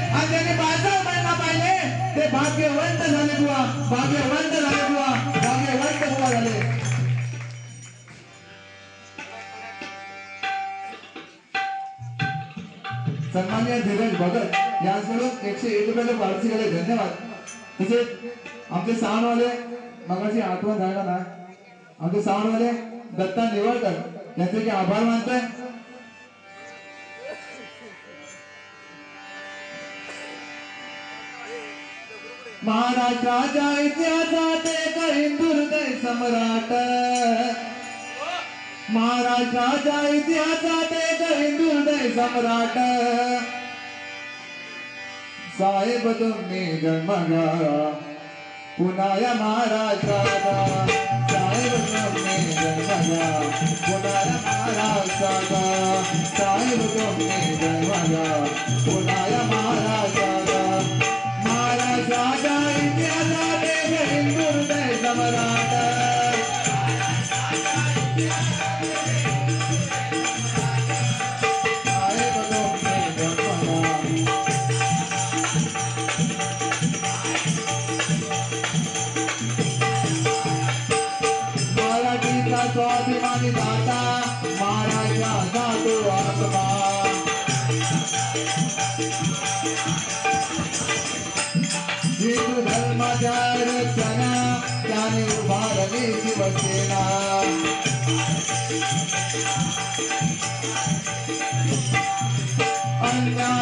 आणि ज्यांनी 52 महिना पाहिले ते भाग्यवंत झाले बुवा, भाग्यवंत झाले बुवा, भाग्यवंत बुवा झाले. सन्माननीय धीरज भगत यांच्याकडून 101 रुपयाचे पार्टी केले, धन्यवाद. तसेच आमचे साऊंडवाले मगाशी आठवण झाला ना, आमचे साऊंडवाले दत्ता निवळकर यांचे की आभार मानतोय. महाराष्ट्राच्या इतिहासात एक हिंदुहृदय सम्राट, महाराष्ट्राच्या इतिहासात एक हिंदुहृदय सम्राट, साहेब तुम्ही जन्मला पुन्हा या महाराष्ट्राला, साहेब तुम्ही जन्मला पुन्हा या महाराष्ट्राला, साहेब तुम्ही जन्मला पुन्हा या महाराष्ट्राला. महाराष्ट्राच्या इतिहासात एक हिंदुहृदय सम्राट, स्वाभिमानी दाता महाराजांचा तो आत्मा, हिंदू धर्माच्या रक्षणा त्याने उभारली शिवसेना. अन्याय